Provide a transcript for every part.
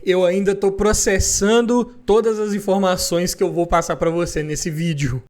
Eu ainda estou processando todas as informações que eu vou passar para você nesse vídeo.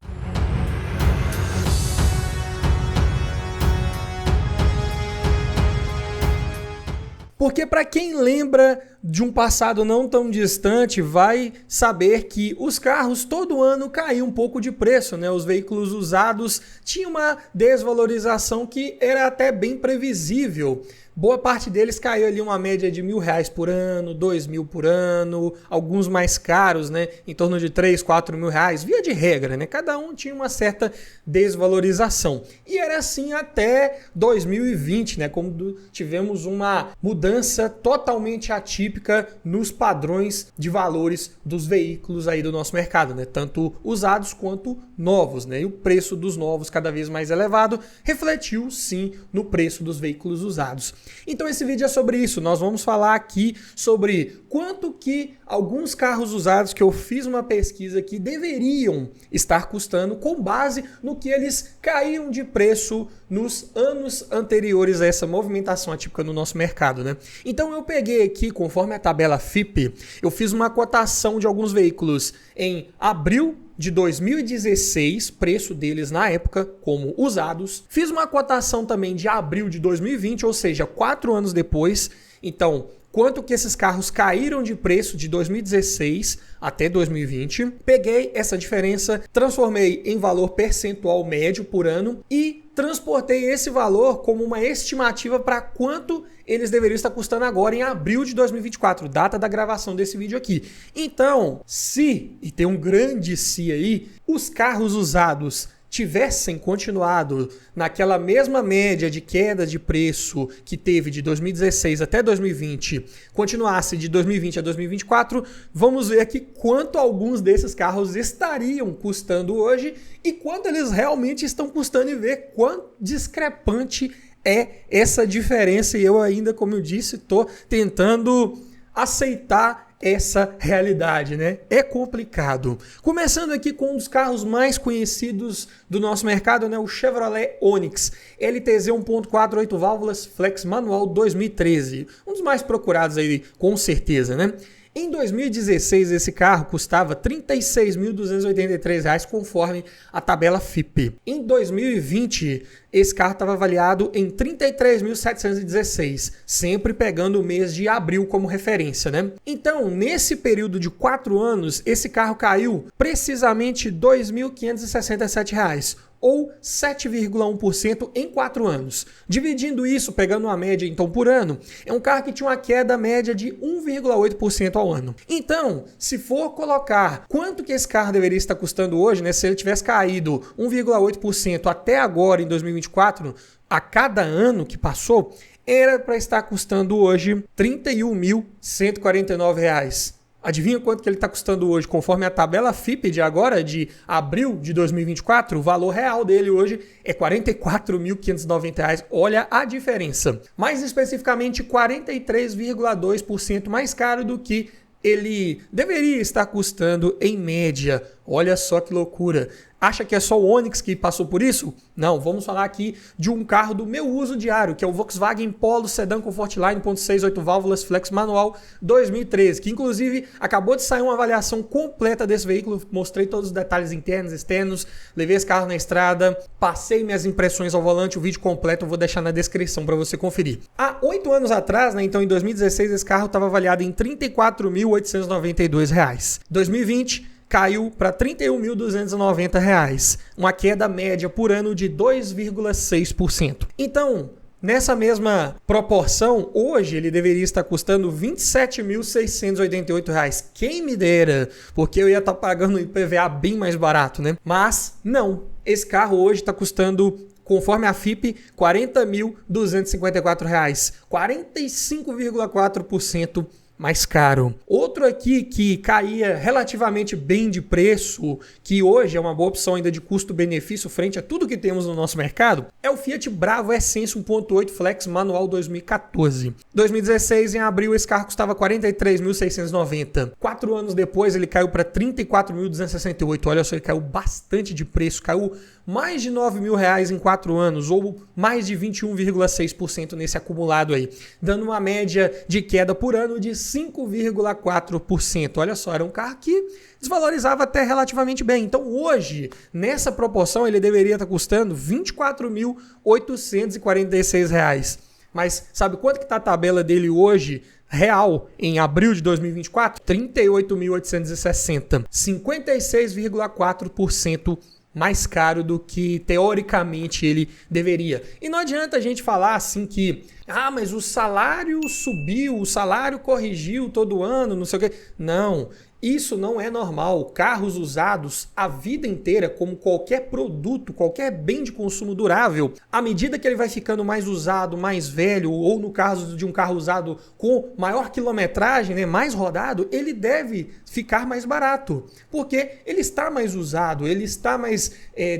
Porque para quem lembra de um passado não tão distante, vai saber que os carros todo ano caíam um pouco de preço, né? Os veículos usados tinham uma desvalorização que era até bem previsível. Boa parte deles caiu ali uma média de R$1.000 por ano, R$2.000 por ano, alguns mais caros, né? Em torno de R$3.000, R$4.000, via de regra, né? Cada um tinha uma certa desvalorização. E era assim até 2020, né? Quando tivemos uma mudança totalmente atípica nos padrões de valores dos veículos aí do nosso mercado, né? Tanto usados quanto novos, né? E o preço dos novos cada vez mais elevado refletiu sim no preço dos veículos usados. Então esse vídeo é sobre isso, nós vamos falar aqui sobre quanto que alguns carros usados que eu fiz uma pesquisa aqui deveriam estar custando com base no que eles caíram de preço nos anos anteriores a essa movimentação atípica no nosso mercado, né? Então eu peguei aqui, conforme a tabela FIPE, eu fiz uma cotação de alguns veículos em abril de 2016, preço deles na época como usados. Fiz uma cotação também de abril de 2020, ou seja, 4 anos depois. Então, quanto que esses carros caíram de preço de 2016 até 2020. Peguei essa diferença, transformei em valor percentual médio por ano e transportei esse valor como uma estimativa para quanto eles deveriam estar custando agora em abril de 2024, data da gravação desse vídeo aqui. Então, se, e tem um grande se aí, os carros usados tivessem continuado naquela mesma média de queda de preço que teve de 2016 até 2020, continuasse de 2020 a 2024, vamos ver aqui quanto alguns desses carros estariam custando hoje e quanto eles realmente estão custando e ver quão discrepante é essa diferença. E eu ainda, como eu disse, estou tentando aceitar essa realidade, né? É complicado. Começando aqui com um dos carros mais conhecidos do nosso mercado, né? O Chevrolet Onix LTZ 1.4 8 válvulas flex manual 2013. Um dos mais procurados aí, com certeza, né? Em 2016, esse carro custava R$ 36.283, conforme a tabela FIPE. Em 2020, esse carro estava avaliado em R$ 33.716, sempre pegando o mês de abril como referência, né? Então, nesse período de 4 anos, esse carro caiu precisamente R$ 2.567, ou 7,1% em 4 anos. Dividindo isso, pegando uma média então por ano, é um carro que tinha uma queda média de 1,8% ao ano. Então, se for colocar quanto que esse carro deveria estar custando hoje, né, se ele tivesse caído 1,8% até agora em 2024, a cada ano que passou, era para estar custando hoje R$ 31.149. Adivinha quanto que ele está custando hoje? Conforme a tabela FIPE de agora, de abril de 2024, o valor real dele hoje é R$ 44.590. Olha a diferença. Mais especificamente, 43,2% mais caro do que ele deveria estar custando em média. Olha só que loucura. Acha que é só o Onix que passou por isso? Não, vamos falar aqui de um carro do meu uso diário, que é o Volkswagen Polo Sedan Comfortline 1.6 8 válvulas flex manual 2013, que inclusive acabou de sair uma avaliação completa desse veículo, mostrei todos os detalhes internos, externos, levei esse carro na estrada, passei minhas impressões ao volante, o vídeo completo eu vou deixar na descrição para você conferir. Há 8 anos atrás, né, então em 2016, esse carro estava avaliado em R$ 34.892. 2020, caiu para R$ 31.290, uma queda média por ano de 2,6%. Então, nessa mesma proporção, hoje ele deveria estar custando R$ 27.688. Quem me dera, porque eu ia estar pagando o IPVA bem mais barato, né? Mas não, esse carro hoje está custando, conforme a FIPE, R$ 40.254, 45,4% mais caro. Outro aqui que caía relativamente bem de preço, que hoje é uma boa opção ainda de custo-benefício frente a tudo que temos no nosso mercado, é o Fiat Bravo Essence 1.8 Flex Manual 2014. 2016, em abril, esse carro custava R$ 43.690. 4 anos depois, ele caiu para R$ 34.268. Olha só, ele caiu bastante de preço, caiu mais de R$ 9.000 em 4 anos, ou mais de 21,6% nesse acumulado aí, dando uma média de queda por ano de 5,4%. Olha só, era um carro que desvalorizava até relativamente bem. Então hoje, nessa proporção, ele deveria estar custando R$ 24.846. Mas sabe quanto que está a tabela dele hoje, real, em abril de 2024? R$ 38.860. 56,4% mais caro do que teoricamente ele deveria. E não adianta a gente falar assim que mas o salário subiu, o salário corrigiu todo ano, não sei o quê. Não, isso não é normal. Carros usados a vida inteira, como qualquer produto, qualquer bem de consumo durável, à medida que ele vai ficando mais usado, mais velho, ou no caso de um carro usado com maior quilometragem, né, mais rodado, ele deve ficar mais barato, porque ele está mais usado, ele está mais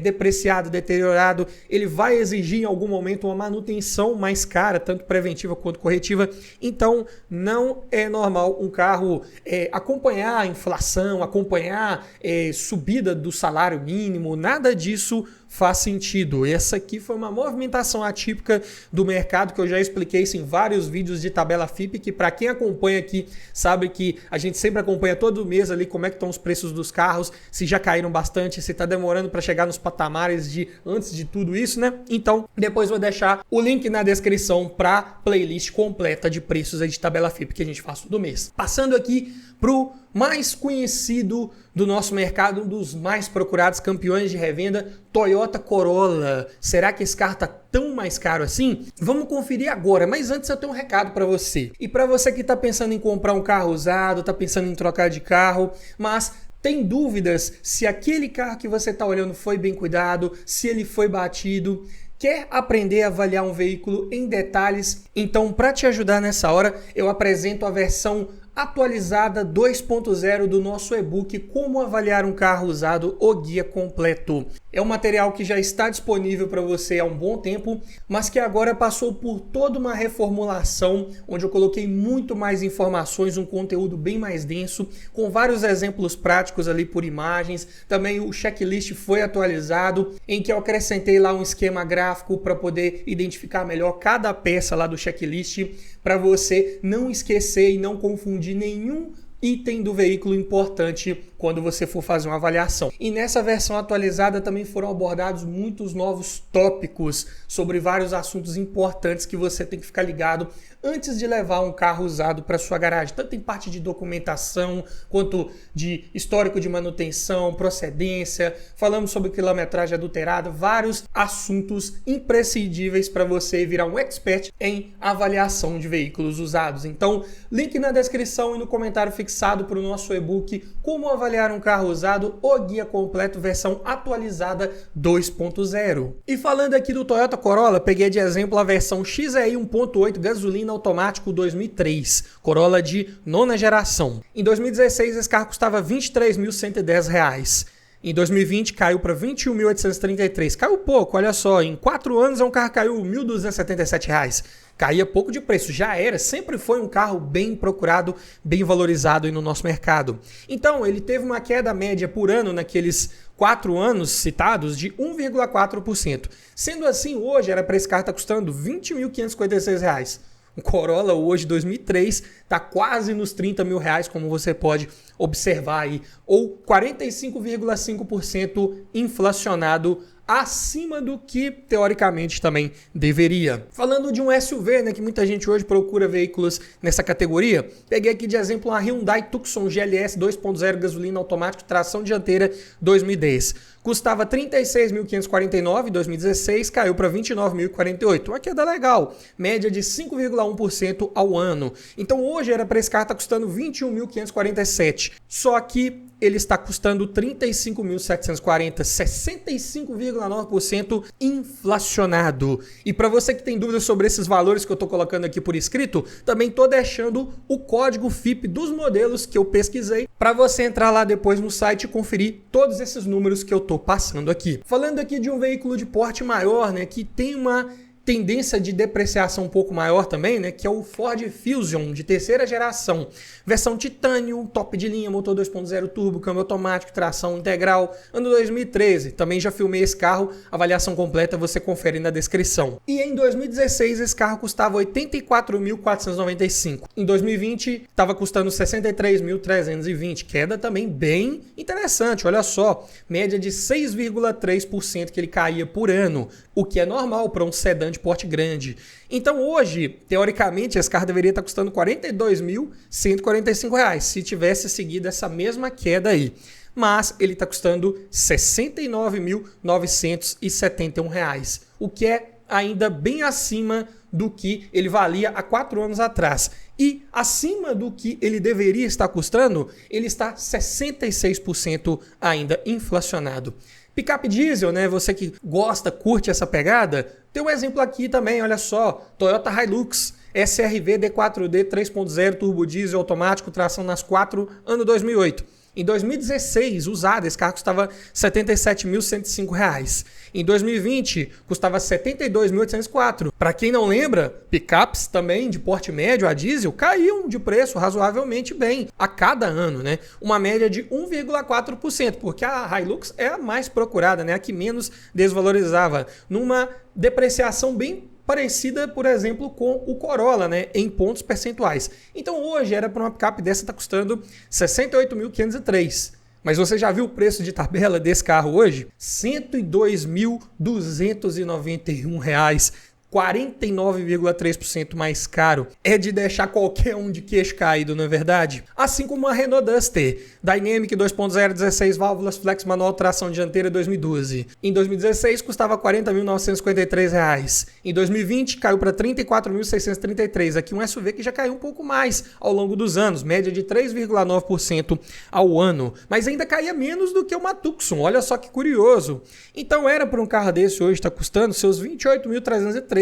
depreciado, deteriorado, ele vai exigir em algum momento uma manutenção mais cara, tanto preventiva quanto corretiva. Então não é normal um carro acompanhar a inflação, acompanhar subida do salário mínimo, nada disso faz sentido. Essa aqui foi uma movimentação atípica do mercado que eu já expliquei isso em vários vídeos de tabela FIPE, que para quem acompanha aqui sabe que a gente sempre acompanha todo mês ali como é que estão os preços dos carros, se já caíram bastante, se está demorando para chegar nos patamares de antes de tudo isso, né? Então, depois vou deixar o link na descrição para playlist completa de preços aí de tabela FIPE que a gente faz todo mês. Passando aqui pro mais conhecido do nosso mercado, um dos mais procurados campeões de revenda, Toyota Corolla. Será que esse carro tá tão mais caro assim? Vamos conferir agora, mas antes eu tenho um recado para você. E para você que tá pensando em comprar um carro usado, tá pensando em trocar de carro, mas tem dúvidas se aquele carro que você tá olhando foi bem cuidado, se ele foi batido, quer aprender a avaliar um veículo em detalhes? Então, para te ajudar nessa hora, eu apresento a versão atualizada 2.0 do nosso e-book Como Avaliar um Carro Usado, o guia completo. É um material que já está disponível para você há um bom tempo, mas que agora passou por toda uma reformulação, onde eu coloquei muito mais informações, um conteúdo bem mais denso, com vários exemplos práticos ali por imagens. Também o checklist foi atualizado, em que eu acrescentei lá um esquema gráfico para poder identificar melhor cada peça lá do checklist, para você não esquecer e não confundir nenhum item do veículo importante quando você for fazer uma avaliação. E nessa versão atualizada também foram abordados muitos novos tópicos sobre vários assuntos importantes que você tem que ficar ligado antes de levar um carro usado para sua garagem, tanto em parte de documentação quanto de histórico de manutenção, procedência. Falamos sobre quilometragem adulterada, vários assuntos imprescindíveis para você virar um expert em avaliação de veículos usados. Então, link na descrição e no comentário fixado para o nosso e-book Como Avaliar um Carro Usado, o guia completo versão atualizada 2.0. E falando aqui do Toyota Corolla, peguei de exemplo a versão XEI 1.8 gasolina automático 2003, Corolla de nona geração. Em 2016 esse carro custava R$ 23.110. Em 2020 caiu para R$ 21.833. Caiu pouco, olha só, em 4 anos é um carro que caiu R$ 1.277. Caía pouco de preço, já era, sempre foi um carro bem procurado, bem valorizado aí no nosso mercado. Então, ele teve uma queda média por ano naqueles 4 anos citados de 1,4%. Sendo assim, hoje era para esse carro estar custando R$ 20.556. O Corolla hoje, 2003, está quase nos R$ 30.000, como você pode observar aí, ou 45,5% inflacionado acima do que teoricamente também deveria. Falando de um SUV, né, que muita gente hoje procura veículos nessa categoria, peguei aqui de exemplo a Hyundai Tucson GLS 2.0 gasolina automático tração dianteira 2010. Custava R$ 36.549 em 2016, caiu para R$ 29.048. Uma queda legal, média de 5,1% ao ano. Então hoje era para esse carro estar custando R$ 21.547. Só que ele está custando R$ 35.740, 65,9% inflacionado. E para você que tem dúvidas sobre esses valores que eu estou colocando aqui por escrito, também estou deixando o código FIPE dos modelos que eu pesquisei para você entrar lá depois no site e conferir todos esses números que eu estou passando aqui. Falando aqui de um veículo de porte maior, né, que tem uma tendência de depreciação um pouco maior também, né, que é o Ford Fusion de terceira geração, versão Titanium, top de linha, motor 2.0 turbo, câmbio automático, tração integral, ano 2013. Também já filmei esse carro, avaliação completa você confere na descrição. E em 2016 esse carro custava R$ 84.495. Em 2020 estava custando R$ 63.320, queda também bem interessante, olha só, média de 6,3% que ele caía por ano, o que é normal para um sedã de porte grande. Então hoje, teoricamente, esse carro deveria estar custando R$ 42.145 se tivesse seguido essa mesma queda aí. Mas ele está custando R$ 69.971, o que é ainda bem acima do que ele valia há 4 anos atrás. E acima do que ele deveria estar custando, ele está 66% ainda inflacionado. Picape diesel, né? Você que gosta, curte essa pegada, tem um exemplo aqui também, olha só, Toyota Hilux SR-V D4D 3.0 turbo diesel automático, tração nas 4, ano 2008. Em 2016, usado, esse carro custava R$ 77.105. Em 2020, custava R$ 72.804. Para quem não lembra, picapes também de porte médio a diesel caíam de preço razoavelmente bem a cada ano, né? Uma média de 1,4%, porque a Hilux é a mais procurada, né? A que menos desvalorizava, numa depreciação bem parecida, por exemplo, com o Corolla, né, em pontos percentuais. Então hoje era para uma picape dessa tá custando R$ 68.503. Mas você já viu o preço de tabela desse carro hoje? R$ 102.291. 49,3% mais caro. É de deixar qualquer um de queixo caído, não é verdade? Assim como a Renault Duster, Dynamic 2.0, 16 válvulas, flex manual, tração dianteira 2012. Em 2016 custava R$ 40.953. Em 2020 caiu para R$ 34.633. Aqui um SUV que já caiu um pouco mais ao longo dos anos, média de 3,9% ao ano. Mas ainda caía menos do que uma Tucson, olha só que curioso. Então era para um carro desse hoje estar custando seus R$ 28.313.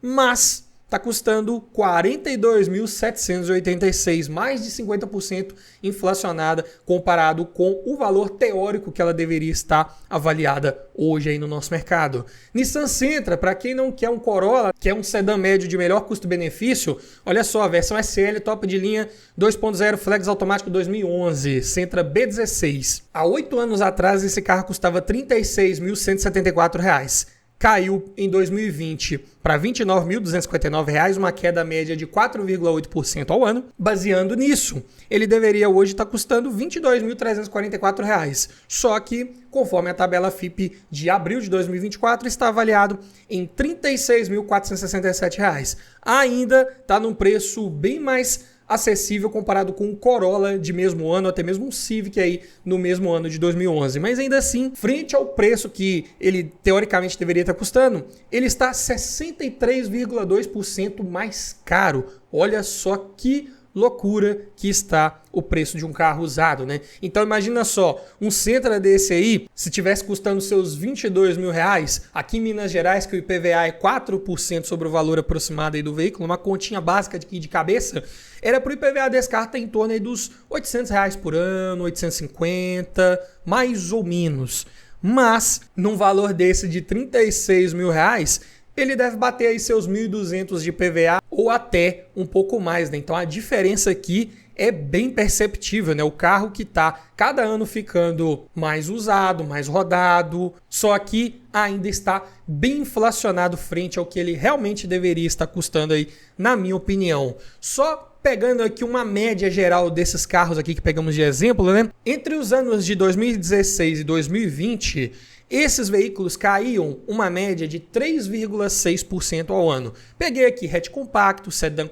Mas está custando R$ 42.786, mais de 50% inflacionada comparado com o valor teórico que ela deveria estar avaliada hoje aí no nosso mercado. Nissan Sentra, para quem não quer um Corolla, que é um sedã médio de melhor custo-benefício, olha só, a versão SL top de linha 2.0 flex automático 2011, Sentra B16. Há 8 anos atrás esse carro custava R$ 36.174. Caiu em 2020 para R$ 29.259, uma queda média de 4,8% ao ano. Baseando nisso, ele deveria hoje estar custando R$ 22.344. Só que, conforme a tabela FIPE de abril de 2024, está avaliado em R$ 36.467. Ainda está num preço bem mais acessível comparado com um Corolla de mesmo ano, até mesmo um Civic aí no mesmo ano de 2011. Mas ainda assim, frente ao preço que ele teoricamente deveria estar custando, ele está 63,2% mais caro. Olha só que loucura que está o preço de um carro usado, né? Então imagina só, um Sentra desse aí, se tivesse custando seus R$ 22.000, aqui em Minas Gerais, que o IPVA é 4% sobre o valor aproximado aí do veículo, uma continha básica de cabeça, era para o IPVA desse carro estar em torno aí dos R$ 800 por ano, 850, mais ou menos. Mas, num valor desse de R$ 36.000, ele deve bater aí seus 1.200 de IPVA ou até um pouco mais, né? Então a diferença aqui é bem perceptível, né? O carro que está cada ano ficando mais usado, mais rodado, só que ainda está bem inflacionado frente ao que ele realmente deveria estar custando aí, na minha opinião. Só pegando aqui uma média geral desses carros aqui que pegamos de exemplo, né? Entre os anos de 2016 e 2020, esses veículos caíam uma média de 3,6% ao ano. Peguei aqui hatch compacto, sedã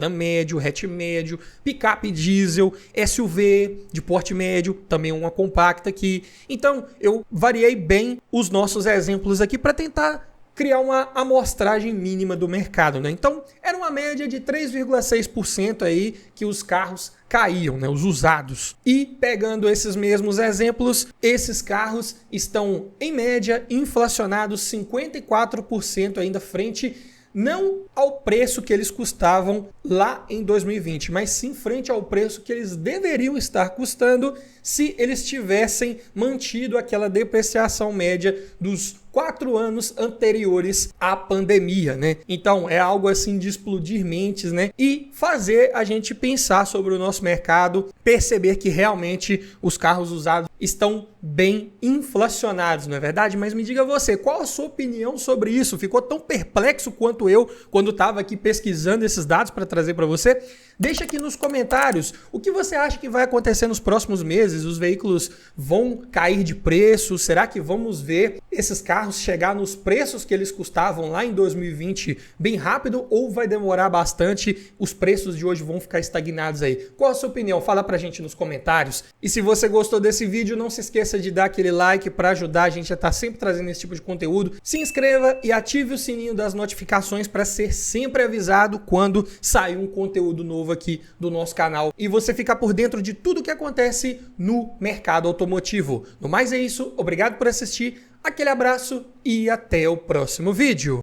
médio, hatch médio, picape diesel, SUV de porte médio, também uma compacta aqui. Então eu variei bem os nossos exemplos aqui para tentar criar uma amostragem mínima do mercado, né? Então, era uma média de 3,6% aí que os carros caíam, né? Os usados. E pegando esses mesmos exemplos, esses carros estão, em média, inflacionados 54% ainda frente não ao preço que eles custavam lá em 2020, mas sim frente ao preço que eles deveriam estar custando se eles tivessem mantido aquela depreciação média dos 4 anos anteriores à pandemia, né? Então é algo assim de explodir mentes, né? E fazer a gente pensar sobre o nosso mercado, perceber que realmente os carros usados estão bem inflacionados, não é verdade? Mas me diga você, qual a sua opinião sobre isso? Ficou tão perplexo quanto eu quando estava aqui pesquisando esses dados para trazer para você? Deixa aqui nos comentários o que você acha que vai acontecer nos próximos meses. Os veículos vão cair de preço? Será que vamos ver esses carros chegar nos preços que eles custavam lá em 2020 bem rápido ou vai demorar bastante? Os preços de hoje vão ficar estagnados aí? Qual a sua opinião? Fala pra gente nos comentários. E se você gostou desse vídeo, não se esqueça de dar aquele like para ajudar a gente a estar sempre trazendo esse tipo de conteúdo. Se inscreva e ative o sininho das notificações para ser sempre avisado quando sair um conteúdo novo aqui do nosso canal e você ficar por dentro de tudo que acontece no mercado automotivo. No mais é isso, obrigado por assistir, aquele abraço e até o próximo vídeo.